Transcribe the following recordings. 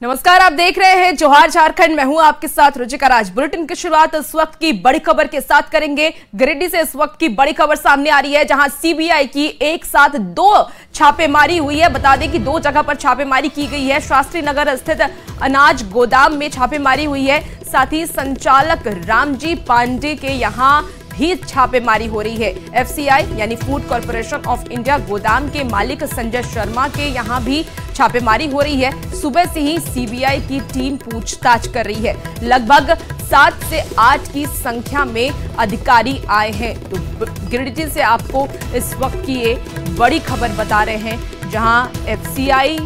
नमस्कार, आप देख रहे हैं जोहार झारखंड। मैं हूं आपके साथ रुचिका राज। बुलेटिन की शुरुआत इस वक्त की बड़ी खबर के साथ करेंगे। गिरिडीह से इस वक्त की बड़ी खबर सामने आ रही है, जहां सीबीआई की एक साथ दो छापेमारी हुई है। बता दें कि दो जगह पर छापेमारी की गई है। शास्त्री नगर स्थित अनाज गोदाम में छापेमारी हुई है। साथ ही संचालक रामजी पांडे के यहां भी छापेमारी हो रही है। एफसीआई यानी फूड कॉर्पोरेशन ऑफ इंडिया गोदाम के मालिक संजय शर्मा के यहां भी छापेमारी हो रही है। सुबह से ही सीबीआई की टीम पूछताछ कर रही है। लगभग 7 से 8 की संख्या में अधिकारी आए हैं। तो गिरिडीह से आपको इस वक्त की ये बड़ी खबर बता रहे हैं, जहां एफसीआई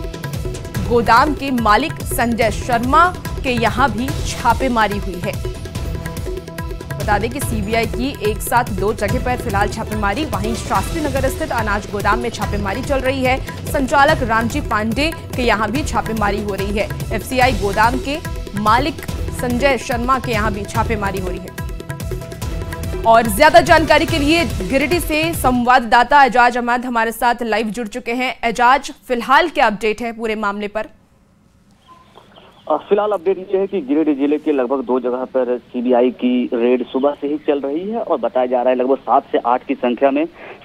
गोदाम के मालिक संजय शर्मा के यहां भी छापेमारी हुई है। बता दें कि सीबीआई की एक साथ दो जगह पर फिलहाल छापेमारी, वहीं शास्त्री नगर स्थित अनाज गोदाम में छापेमारी चल रही है। संचालक रामजी पांडे के यहां भी छापेमारी हो रही है। एफसीआई गोदाम के मालिक संजय शर्मा के यहां भी छापेमारी हो रही है। और ज्यादा जानकारी के लिए गिरिडीह से संवाददाता एजाज अहमद हमारे साथ लाइव जुड़ चुके हैं। एजाज, फिलहाल क्या अपडेट है पूरे मामले पर? फिलहाल अपडेट ये है कि गिरिडीह जिले के लगभग 2 जगह पर सीबीआई की रेड सुबह से ही चल रही है और बताया जा रहा है लगभग 7 से 8 की संख्या में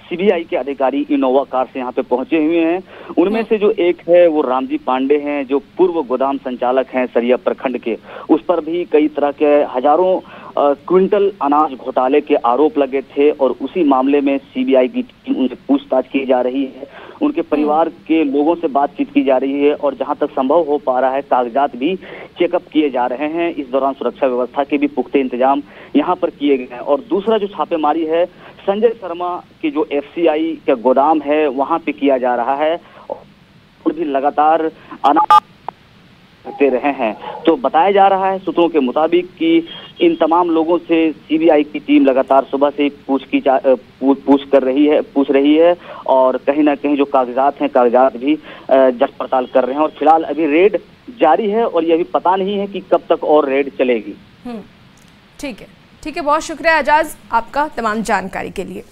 सीबीआई के अधिकारी इनोवा कार से यहाँ पे पहुंचे हुए हैं। उनमें से जो एक है वो रामजी पांडे हैं, जो पूर्व गोदाम संचालक हैं सरिया प्रखंड के। उस पर भी कई तरह के हजारों क्विंटल अनाज घोटाले के आरोप लगे थे और उसी मामले में सीबीआई की टीम उनसे पूछताछ की जा रही है। उनके परिवार के लोगों से बातचीत की जा रही है और जहां तक संभव हो पा रहा है कागजात भी चेकअप किए जा रहे हैं। इस दौरान सुरक्षा व्यवस्था के भी पुख्ते इंतजाम यहां पर किए गए हैं। और दूसरा जो छापेमारी है संजय शर्मा की जो एफसीआई का गोदाम है वहां पे किया जा रहा है और भी लगातार अनाज करते रहे हैं। तो बताया जा रहा है सूत्रों के मुताबिक कि इन तमाम लोगों से सीबीआई की टीम लगातार सुबह से पूछ रही है और कहीं ना कहीं जो कागजात भी जांच पड़ताल कर रहे हैं। और फिलहाल अभी रेड जारी है और ये भी पता नहीं है कि कब तक और रेड चलेगी। ठीक है, बहुत शुक्रिया एजाज आपका तमाम जानकारी के लिए।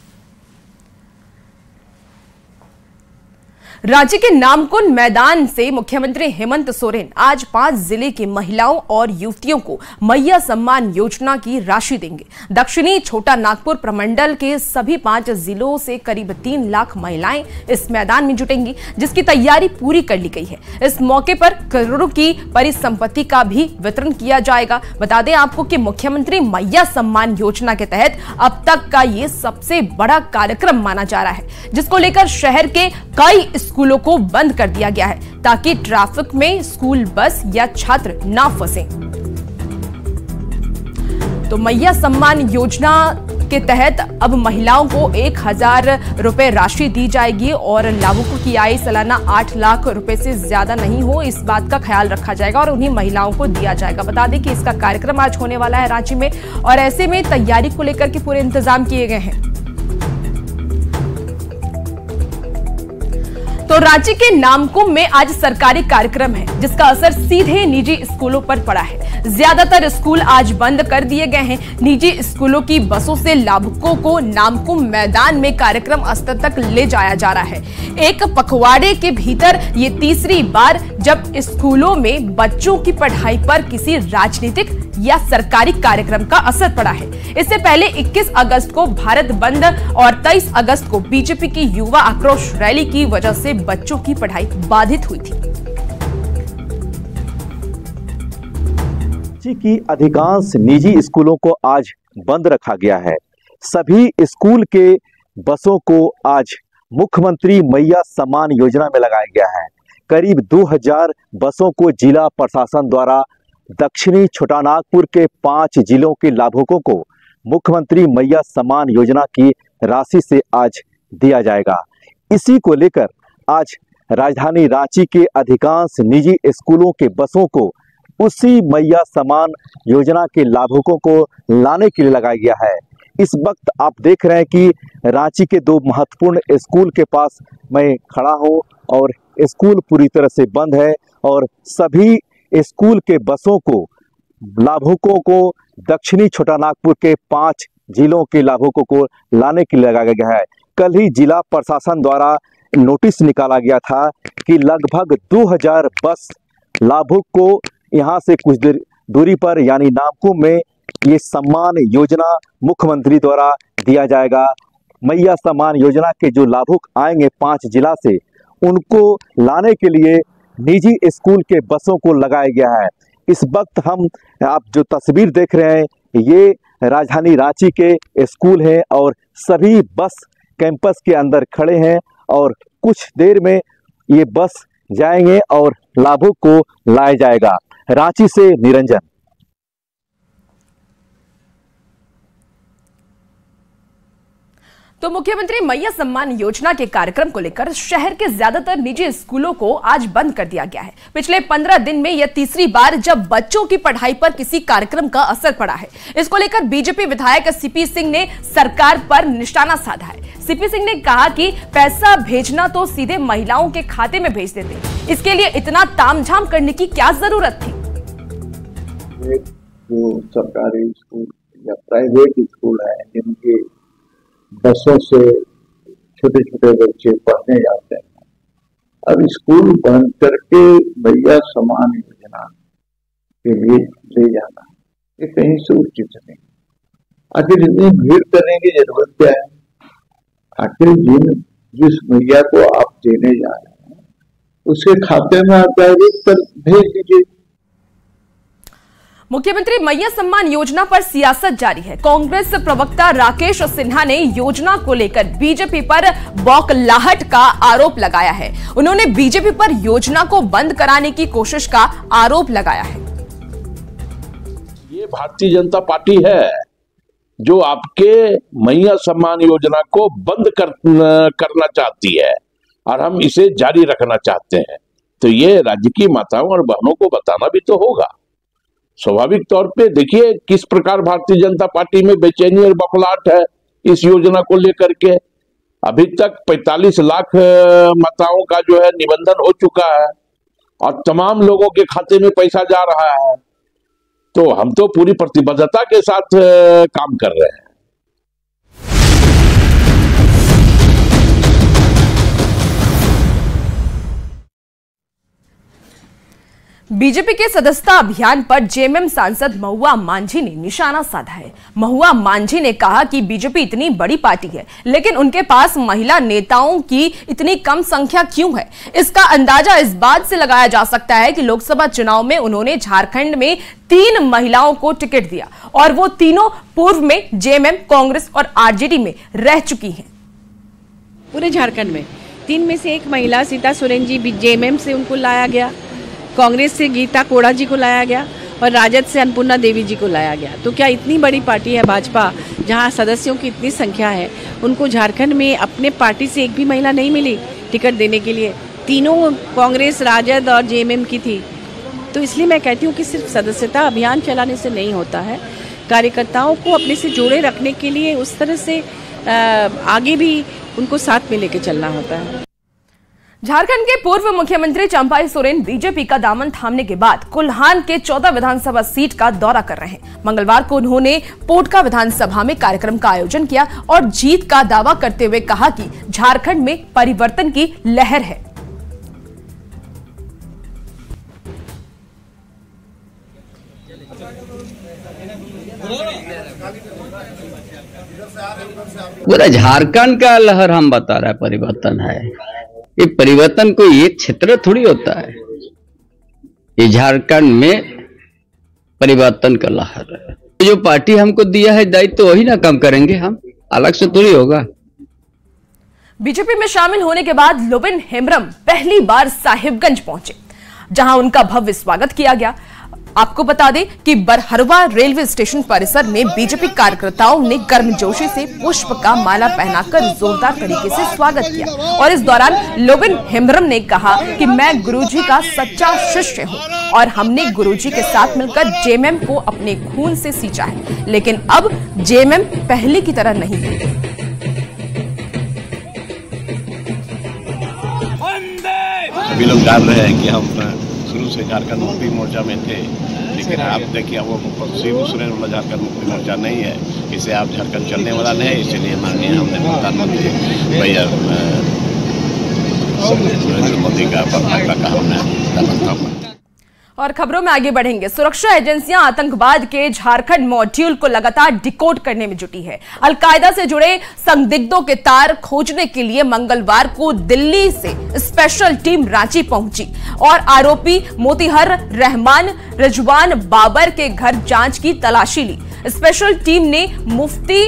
रांची के नामकुम मैदान से मुख्यमंत्री हेमंत सोरेन आज 5 जिले की महिलाओं और युवतियों को मैया सम्मान योजना की राशि देंगे। दक्षिणी छोटा नागपुर प्रमंडल के सभी 5 जिलों से करीब 3 लाख महिलाएं इस मैदान में जुटेंगी, जिसकी तैयारी पूरी कर ली गई है। इस मौके पर करोड़ों की परिसंपत्ति का भी वितरण किया जाएगा। बता दें आपको कि मुख्यमंत्री मैया सम्मान योजना के तहत अब तक का ये सबसे बड़ा कार्यक्रम माना जा रहा है, जिसको लेकर शहर के कई स्कूलों को बंद कर दिया गया है ताकि ट्रैफिक में स्कूल बस या छात्र ना फंसे। तो मैया सम्मान योजना के तहत अब महिलाओं को 1000 रुपए राशि दी जाएगी और लाभुकों की आय सालाना 8 लाख रुपए से ज्यादा नहीं हो, इस बात का ख्याल रखा जाएगा और उन्हीं महिलाओं को दिया जाएगा। बता दें कि इसका कार्यक्रम आज होने वाला है रांची में और ऐसे में तैयारी को लेकर के पूरे इंतजाम किए गए हैं। तो रांची के नामकुम में आज सरकारी कार्यक्रम है, जिसका असर सीधे निजी स्कूलों पर पड़ा है। ज्यादातर स्कूल आज बंद कर दिए गए हैं। निजी स्कूलों की बसों से लाभुकों को नामकुम मैदान में कार्यक्रम स्थल तक ले जाया जा रहा है। एक पखवाड़े के भीतर ये तीसरी बार जब स्कूलों में बच्चों की पढ़ाई पर किसी राजनीतिक या सरकारी कार्यक्रम का असर पड़ा है। इससे पहले 21 अगस्त को भारत बंद और 23 अगस्त को बीजेपी की युवा आक्रोश रैली की वजह से बच्चों की पढ़ाई बाधित हुई थी। राज्य की अधिकांश निजी स्कूलों को आज बंद रखा गया है। सभी स्कूल के बसों को आज मुख्यमंत्री मैया सम्मान योजना में लगाया गया है। करीब 2000 बसों को जिला प्रशासन द्वारा दक्षिणी छोटानागपुर के 5 जिलों के लाभुकों को मुख्यमंत्री मैया सम्मान योजना की राशि से आज दिया जाएगा। इसी को लेकर आज राजधानी रांची के अधिकांश निजी स्कूलों के बसों को उसी मैया सम्मान योजना के लाभुकों को लाने के लिए लगाया गया है। इस वक्त आप देख रहे हैं कि रांची के 2 महत्वपूर्ण स्कूल के पास मैं खड़ा हूं और स्कूल पूरी तरह से बंद है और सभी स्कूल के बसों को लाभुकों को दक्षिणी छोटानागपुर के 5 जिलों के लाभुकों को लाने के लिए लगाया गया है। कल ही जिला प्रशासन द्वारा नोटिस निकाला गया था कि लगभग 2000 बस लाभुक को यहाँ से कुछ देर दूरी पर यानी नामकुम में ये सम्मान योजना मुख्यमंत्री द्वारा दिया जाएगा। मैया सम्मान योजना के जो लाभुक आएंगे 5 जिला से, उनको लाने के लिए निजी स्कूल के बसों को लगाया गया है। इस वक्त आप जो तस्वीर देख रहे हैं, ये राजधानी रांची के स्कूल हैं और सभी बस कैंपस के अंदर खड़े हैं और कुछ देर में ये बस जाएंगे और लाभुक को लाया जाएगा। रांची से निरंजन। तो मुख्यमंत्री मैया सम्मान योजना के कार्यक्रम को लेकर शहर के ज्यादातर निजी स्कूलों को आज बंद कर दिया गया है। पिछले 15 दिन में यह तीसरी बार जब बच्चों की पढ़ाई पर किसी कार्यक्रम का असर पड़ा है। इसको लेकर बीजेपी विधायक सीपी सिंह ने सरकार पर निशाना साधा है। सीपी सिंह ने कहा कि पैसा भेजना तो सीधे महिलाओं के खाते में भेज देते, इसके लिए इतना तामझाम करने की क्या जरूरत थी। जो सरकारी स्कूल या प्राइवेट स्कूल है, जिनके बसों से छोटे छोटे बच्चे पढ़ने जाते हैं, अब स्कूल बंद करके मैया सम्मान योजना के लिए ले जाना, ये कहीं से उचित नहीं। आखिर इतनी भीड़ करने की जरूरत क्या है? आखिर जिस मैया को आप देने जा रहे हैं उसके खाते में आप डायरेक्ट कर भेज दीजिए। मुख्यमंत्री मैया सम्मान योजना पर सियासत जारी है। कांग्रेस प्रवक्ता राकेश सिन्हा ने योजना को लेकर बीजेपी पर बौखलाहट का आरोप लगाया है। उन्होंने बीजेपी पर योजना को बंद कराने की कोशिश का आरोप लगाया है। ये भारतीय जनता पार्टी है जो आपके मैया सम्मान योजना को बंद करना चाहती है और हम इसे जारी रखना चाहते हैं। तो ये राज्य की माताओं और बहनों को बताना भी तो होगा। स्वाभाविक तौर पे देखिए किस प्रकार भारतीय जनता पार्टी में बेचैनी और बौखलाहट है इस योजना को लेकर के। अभी तक 45 लाख माताओं का जो है निबंधन हो चुका है और तमाम लोगों के खाते में पैसा जा रहा है। तो हम तो पूरी प्रतिबद्धता के साथ काम कर रहे हैं। बीजेपी के सदस्यता अभियान पर जेएमएम सांसद महुआ मांझी ने निशाना साधा है। महुआ मांझी ने कहा कि बीजेपी इतनी बड़ी पार्टी है, लेकिन उनके पास महिला नेताओं की इतनी कम संख्या क्यों है। इसका अंदाजा इस बात से लगाया जा सकता है कि लोकसभा चुनाव में उन्होंने झारखंड में 3 महिलाओं को टिकट दिया और वो तीनों पूर्व में जेएमएम, कांग्रेस और आरजेडी में रह चुकी हैं। पूरे झारखंड में 3 में से एक महिला सीता सोरेन जी जेएमएम से उनको लाया गया, कांग्रेस से गीता कोड़ा जी को लाया गया और राजद से अन्नपूर्णा देवी जी को लाया गया। तो क्या इतनी बड़ी पार्टी है भाजपा, जहां सदस्यों की इतनी संख्या है, उनको झारखंड में अपने पार्टी से एक भी महिला नहीं मिली टिकट देने के लिए? तीनों कांग्रेस, राजद और जेएमएम की थी। तो इसलिए मैं कहती हूँ कि सिर्फ सदस्यता अभियान चलाने से नहीं होता है, कार्यकर्ताओं को अपने से जोड़े रखने के लिए उस तरह से आगे भी उनको साथ में लेके चलना होता है। झारखंड के पूर्व मुख्यमंत्री चंपाई सोरेन बीजेपी का दामन थामने के बाद कोल्हान के 14 विधानसभा सीट का दौरा कर रहे हैं। मंगलवार को उन्होंने पोटका विधानसभा में कार्यक्रम का आयोजन किया और जीत का दावा करते हुए कहा कि झारखंड में परिवर्तन की लहर है। पूरा झारखंड का लहर हम बता रहे हैं परिवर्तन है। ये परिवर्तन कोई एक क्षेत्र थोड़ी होता है, ये झारखंड में परिवर्तन का लहर है। जो पार्टी हमको दिया है दायित्व तो वही ना कम करेंगे, हम अलग से थोड़ी होगा। बीजेपी में शामिल होने के बाद लोबिन हेम्ब्रम पहली बार साहिबगंज पहुंचे, जहां उनका भव्य स्वागत किया गया। आपको बता दें कि बरहरवा रेलवे स्टेशन परिसर में बीजेपी कार्यकर्ताओं ने गर्मजोशी से पुष्प का माला पहनाकर जोरदार तरीके से स्वागत किया और इस दौरान लोबिन हेम्ब्रम ने कहा कि मैं गुरुजी का सच्चा शिष्य हूं और हमने गुरुजी के साथ मिलकर जेएमएम को अपने खून से सींचा है, लेकिन अब जेएमएम पहले की तरह नहीं है। सभी लोग जान रहे हैं कि हम शुरू से झारखंड मुक्ति मोर्चा में थे, लेकिन आप देखिए वो शिव सुरेन वाला झारखंड मुक्ति मोर्चा नहीं है, इसे आप झारखंड चलने वाला नहीं है। इसलिए माननीय हमने प्रधानमंत्री भैया नरेंद्र मोदी का हमने दामन थामा। और खबरों में आगे बढ़ेंगे। सुरक्षा एजेंसियां आतंकवाद के झारखंड मॉड्यूल को लगातार डिकोड करने में जुटी है। अलकायदा से जुड़े संदिग्धों के तार खोजने के लिए मंगलवार को दिल्ली से स्पेशल टीम रांची पहुंची और आरोपी मोतीहर रहमान रिजवान बाबर के घर जांच की तलाशी ली। स्पेशल टीम ने मुफ्ती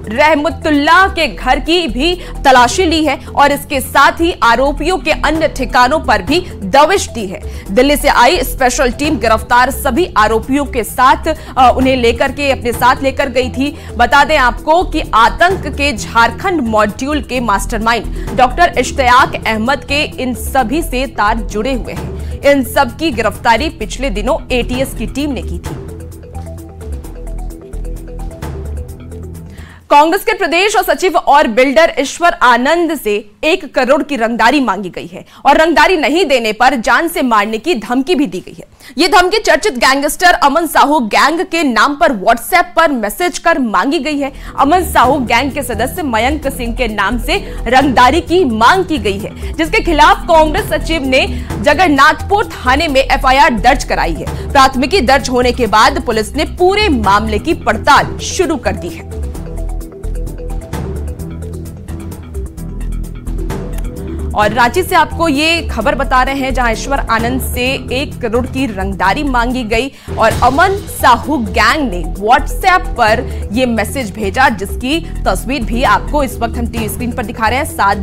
रहमतुल्लाह के घर की भी तलाशी ली है और इसके साथ ही आरोपियों के अन्य ठिकानों पर भी दबिश दी है। दिल्ली से आई स्पेशल टीम गिरफ्तार सभी आरोपियों के साथ उन्हें लेकर के अपने साथ लेकर गई थी। बता दें आपको कि आतंक के झारखंड मॉड्यूल के मास्टरमाइंड डॉक्टर इश्तियाक अहमद के इन सभी से तार जुड़े हुए हैं। इन सब की गिरफ्तारी पिछले दिनों एटीएस की टीम ने की थी। कांग्रेस के प्रदेश सचिव और बिल्डर ईश्वर आनंद से 1 करोड़ की रंगदारी मांगी गई है और रंगदारी नहीं देने पर जान से मारने की धमकी भी दी गई है। यह धमकी चर्चित गैंगस्टर अमन साहू गैंग के नाम पर व्हाट्सएप पर मैसेज कर मांगी गई है। अमन साहू गैंग के सदस्य मयंक सिंह के नाम से रंगदारी की मांग की गई है, जिसके खिलाफ कांग्रेस सचिव ने जगन्नाथपुर थाने में एफआईआर दर्ज कराई है। प्राथमिकी दर्ज होने के बाद पुलिस ने पूरे मामले की पड़ताल शुरू कर दी है। और रांची से आपको ये खबर बता रहे हैं जहां ईश्वर आनंद से 1 करोड़ की रंगदारी मांगी गई और अमन साहू गैंग ने व्हाट्सएप पर ये मैसेज भेजा, जिसकी तस्वीर भी आपको इस वक्त हम टीवी स्क्रीन पर दिखा रहे हैं। साथ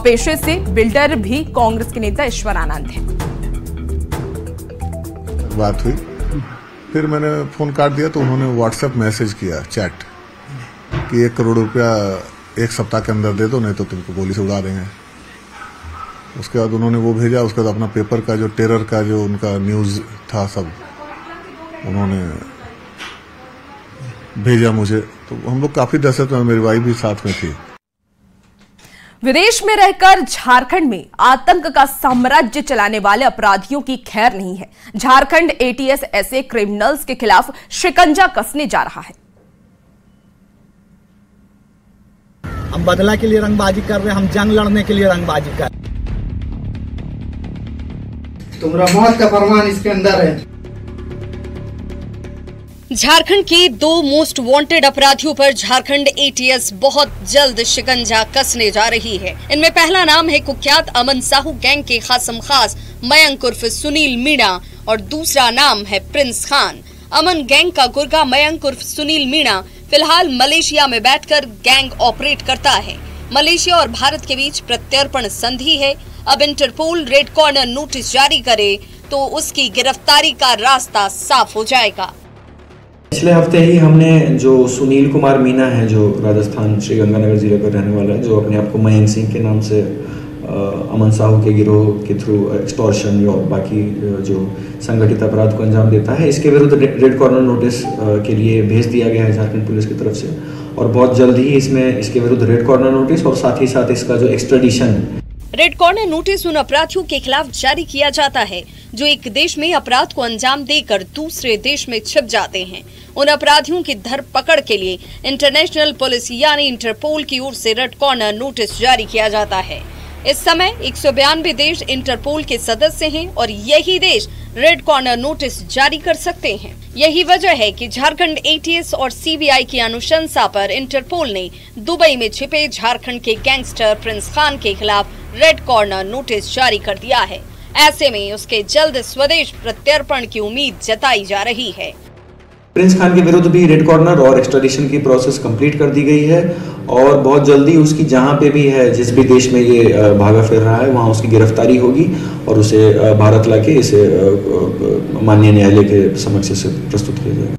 पेशे से बिल्डर भी कांग्रेस के नेता ईश्वर आनंद हैं। बात हुई, फिर मैंने फोन काट दिया तो उन्होंने व्हाट्सएप मैसेज किया, चैट कि 1 करोड़ रुपया 1 सप्ताह के अंदर दे दो, नहीं तो तुमको गोली से उड़ा देंगे। उसके बाद उन्होंने वो भेजा। उसके बाद अपना पेपर का जो टेरर का जो उनका न्यूज था सब उन्होंने भेजा मुझे। तो हम लोग काफी दहशत में, मेरी वाइफ भी साथ में थी। विदेश में रहकर झारखंड में आतंक का साम्राज्य चलाने वाले अपराधियों की खैर नहीं है। झारखंड एटीएस ऐसे क्रिमिनल्स के खिलाफ शिकंजा कसने जा रहा है। हम बदला के लिए रंगबाजी कर रहे हैं, हम जंग लड़ने के लिए रंगबाजी कर रहे हैं। तुम्हारा मौत का फरमान इसके अंदर है। झारखंड के 2 मोस्ट वांटेड अपराधियों पर झारखंड एटीएस बहुत जल्द शिकंजा कसने जा रही है। इनमें पहला नाम है कुख्यात अमन साहू गैंग के खासम खास मयंक उर्फ सुनील मीणा और दूसरा नाम है प्रिंस खान। अमन गैंग का गुर्गा मयंक उर्फ सुनील मीणा फिलहाल मलेशिया में बैठकर गैंग ऑपरेट करता है। मलेशिया और भारत के बीच प्रत्यर्पण संधि है। अब इंटरपोल रेड कॉर्नर नोटिस जारी करे तो उसकी गिरफ्तारी का रास्ता साफ हो जाएगा। पिछले हफ्ते ही हमने जो सुनील कुमार मीणा है, जो राजस्थान श्रीगंगानगर जिले पर रहने वाला है, जो अपने आप को मयंक सिंह के नाम से अमन साहू के गिरोह के थ्रू एक्सटॉर्शन और बाकी जो संगठित अपराध को अंजाम देता है, इसके विरुद्ध रेड कॉर्नर नोटिस के लिए भेज दिया गया है झारखंड पुलिस की तरफ से। और बहुत जल्द ही इसके विरुद्ध रेड कॉर्नर नोटिस और साथ ही साथ इसका जो एक्सट्रेडिशन, रेड कॉर्नर नोटिस उन अपराधियों के खिलाफ जारी किया जाता है जो एक देश में अपराध को अंजाम देकर दूसरे देश में छिप जाते हैं। उन अपराधियों की धरपकड़ के लिए इंटरनेशनल पुलिस यानी इंटरपोल की ओर से रेड कॉर्नर नोटिस जारी किया जाता है। इस समय 192 देश इंटरपोल के सदस्य हैं और यही देश रेड कॉर्नर नोटिस जारी कर सकते हैं। यही वजह है कि झारखंड एटीएस और सीबीआई की अनुशंसा पर इंटरपोल ने दुबई में छिपे झारखंड के गैंगस्टर प्रिंस खान के खिलाफ रेड कॉर्नर नोटिस जारी कर दिया है। ऐसे में उसके जल्द स्वदेश प्रत्यर्पण की उम्मीद जताई जा रही है। प्रिंस खान के विरुद्ध भी रेड कॉर्नर और एक्सट्रेडिशन की प्रोसेस कंप्लीट कर दी गई है और बहुत जल्दी उसकी जहां पे भी है, जिस भी देश में ये भागा फिर रहा है, वहां उसकी गिरफ्तारी होगी और उसे भारत लाके इसे माननीय न्यायालय के समक्ष से प्रस्तुत किया जाएगा।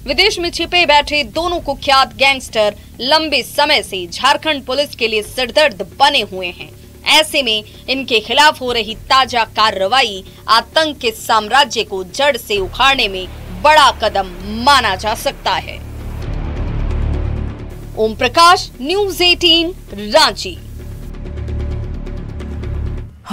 विदेश में छिपे बैठे दोनों कुख्यात गैंगस्टर लंबे समय से झारखंड पुलिस के लिए सिरदर्द बने हुए हैं। ऐसे में इनके खिलाफ हो रही ताजा कार्रवाई आतंक के साम्राज्य को जड़ से उखाड़ने में बड़ा कदम माना जा सकता है। ओम प्रकाश, न्यूज़ 18, रांची।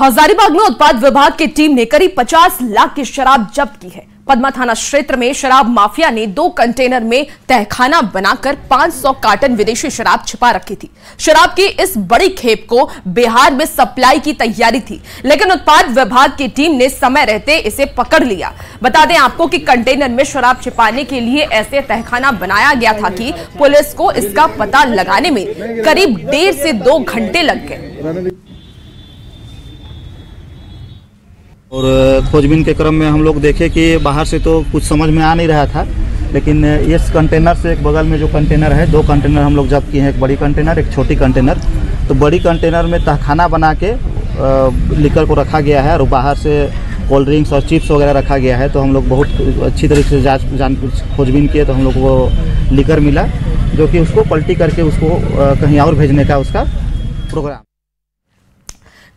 हजारीबाग में उत्पाद विभाग की टीम ने करीब 50 लाख की शराब जब्त की है। पद्मा थाना क्षेत्र में शराब माफिया ने 2 कंटेनर में तहखाना बनाकर 500 कार्टन विदेशी शराब छिपा रखी थी। शराब की इस बड़ी खेप को बिहार में सप्लाई की तैयारी थी, लेकिन उत्पाद विभाग की टीम ने समय रहते इसे पकड़ लिया। बता दें आपको कि कंटेनर में शराब छिपाने के लिए ऐसे तहखाना बनाया गया था कि पुलिस को इसका पता लगाने में करीब 1.5 से 2 घंटे लग गए। और खोजबीन के क्रम में हम लोग देखे कि बाहर से तो कुछ समझ में आ नहीं रहा था, लेकिन इस कंटेनर से एक बगल में जो कंटेनर है, 2 कंटेनर हम लोग जब्त किए हैं, एक बड़ी कंटेनर एक छोटी कंटेनर। तो बड़ी कंटेनर में तहखाना बना के लिकर को रखा गया है और बाहर से कोल्ड ड्रिंक्स और चिप्स वगैरह रखा गया है। तो हम लोग बहुत अच्छी तरीके से खोजबीन किए तो हम लोग वो लिकर मिला, जो कि उसको पलटी करके उसको कहीं और भेजने का उसका प्रोग्राम।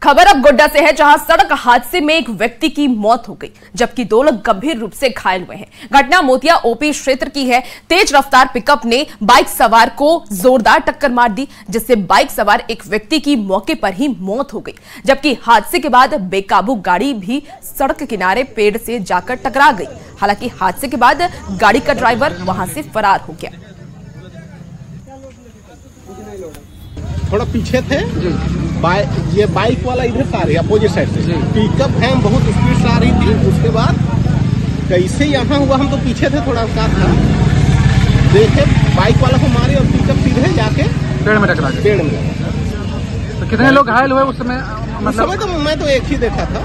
खबर अब गोड्डा से है, जहां सड़क हादसे में एक व्यक्ति की मौत हो गई, जबकि 2 लोग गंभीर रूप से घायल हुए हैं। घटना मोतिया ओपी क्षेत्र की है। तेज रफ्तार पिकअप ने बाइक सवार को जोरदार टक्कर मार दी, जिससे बाइक सवार एक व्यक्ति की मौके पर ही मौत हो गई, जबकि हादसे के बाद बेकाबू गाड़ी भी सड़क किनारे पेड़ से जाकर टकरा गई। हालांकि हादसे के बाद गाड़ी का ड्राइवर वहां से फरार हो गया। थोड़ा पीछे थे, ये बाइक वाला इधर से आ रही अपोजिट साइड से, पिकअप वैन बहुत स्पीड से आ रही थी। उसके बाद कैसे यहाँ हुआ, हम तो पीछे थे, थोड़ा सा था, देखे बाइक वाला को मारी और पिकअप सीधे जाके पेड़ में टकरा गया। पेड़ में तो कितने लोग घायल हुए उस समय? उस समय तो मैं तो एक ही देखा था,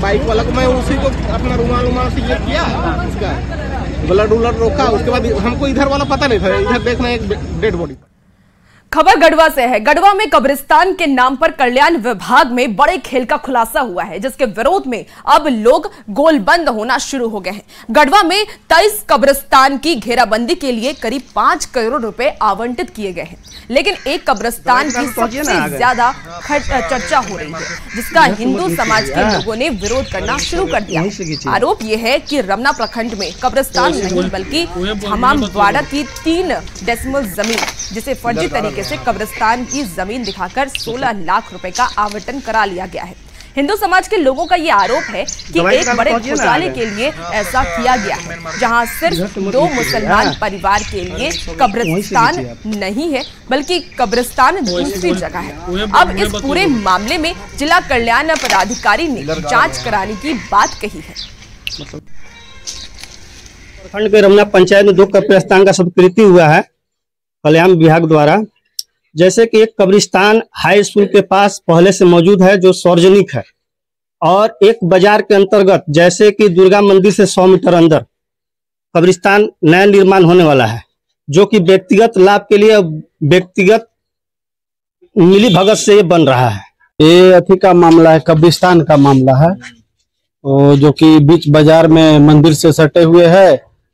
बाइक वाला को मैं उसी को अपना रुमाल से ये किया, उसका ब्लड उलड रोका। उसके बाद हमको इधर वाला पता नहीं था, इधर देखना एक डेड बॉडी। खबर गढ़वा से है। गढ़वा में कब्रिस्तान के नाम पर कल्याण विभाग में बड़े खेल का खुलासा हुआ है, जिसके विरोध में अब लोग गोलबंद होना शुरू हो गए हैं। गढ़वा में 23 कब्रिस्तान की घेराबंदी के लिए करीब 5 करोड़ रुपए आवंटित किए गए हैं, लेकिन एक कब्रिस्तान की सबसे ज्यादा चर्चा हो रही है, जिसका हिंदू समाज के लोगों ने विरोध करना शुरू कर दिया। आरोप यह है कि रमना प्रखंड में कब्रिस्तान नहीं बल्कि हमामवाड़ा की 3 डेसिमल जमीन, जिसे फर्जी तरीके से कब्रिस्तान की जमीन दिखाकर 16 लाख रुपए का आवंटन करा लिया गया है। हिंदू समाज के लोगों का यह आरोप है कि एक बड़े घोटाले के लिए ऐसा किया गया है, जहां सिर्फ 2 मुसलमान परिवार के लिए कब्रिस्तान नहीं है बल्कि कब्रिस्तान दूसरी जगह है। अब इस पूरे मामले में जिला कल्याण पदाधिकारी ने जांच कराने की बात कही है। प्रखंड के रमना पंचायत में 2 कब्रिस्तान का स्वीकृति हुआ है कल्याण विभाग द्वारा। जैसे कि एक कब्रिस्तान हाई स्कूल के पास पहले से मौजूद है जो सार्वजनिक है, और एक बाजार के अंतर्गत जैसे कि दुर्गा मंदिर से 100 मीटर अंदर कब्रिस्तान नया निर्माण होने वाला है, जो कि व्यक्तिगत लाभ के लिए व्यक्तिगत मिली भगत से ये बन रहा है। ये अथी का मामला है, कब्रिस्तान का मामला है, जो कि बीच बाजार में मंदिर से सटे हुए है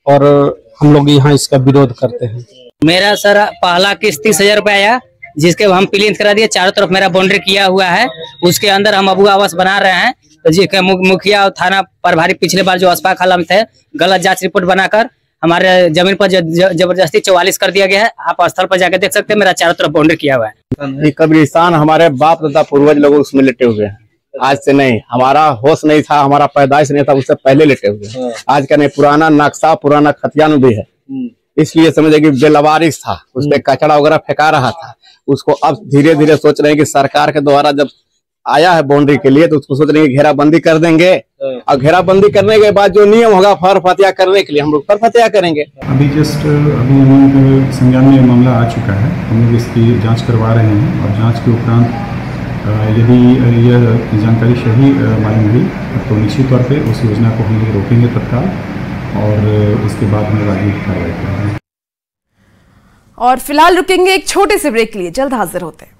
और हम लोग यहाँ इसका विरोध करते हैं। मेरा सर पहला किस्त 30,000 रुपया आया, जिसके हम प्लीज करा दिए। चारों तरफ मेरा बाउंड्री किया हुआ है, उसके अंदर हम अबू आवास बना रहे हैं। तो जी मुखिया और थाना प्रभारी पिछले बार जो अस्पा खालम थे, गलत जांच रिपोर्ट बनाकर हमारे जमीन पर जबरदस्ती 44 कर दिया गया है। आप स्थल पर जाकर देख सकते हैं, मेरा चारों तरफ बाउंड्री किया हुआ है। ये कब्रिस्तान हमारे बाप दादा पूर्वज लोग उसमें लेटे हुए हैं, आज से नहीं। हमारा होश नहीं था, हमारा पैदाइश नहीं था, उससे पहले लेटे हुए। आज का नहीं, पुराना नक्शा पुराना खतियान भी है, इसलिए समझे कि बेलवारिश था, उसपे कचरा वगैरह फेंका रहा था। उसको अब धीरे धीरे सोच रहे हैं कि सरकार के द्वारा जब आया है बाउंड्री के लिए, तो उसको सोच रहे हैं कि घेराबंदी कर देंगे, और घेराबंदी करने के बाद जो नियम होगा फर फतिया करने के लिए हम लोग फर फतिया करेंगे। अभी संज्ञान में मामला आ चुका है, हम लोग इसकी जांच करवा रहे हैं, और जांच के उपरांत यदि यह जानकारी सही मालूम हुई तो निश्चित तौर पे उस योजना को हम लोग रोकेंगे तत्काल, और उसके बाद हम आगे कार्रवाई करेंगे। और फिलहाल रुकेंगे एक छोटे से ब्रेक के लिए, जल्द हाजिर होते हैं।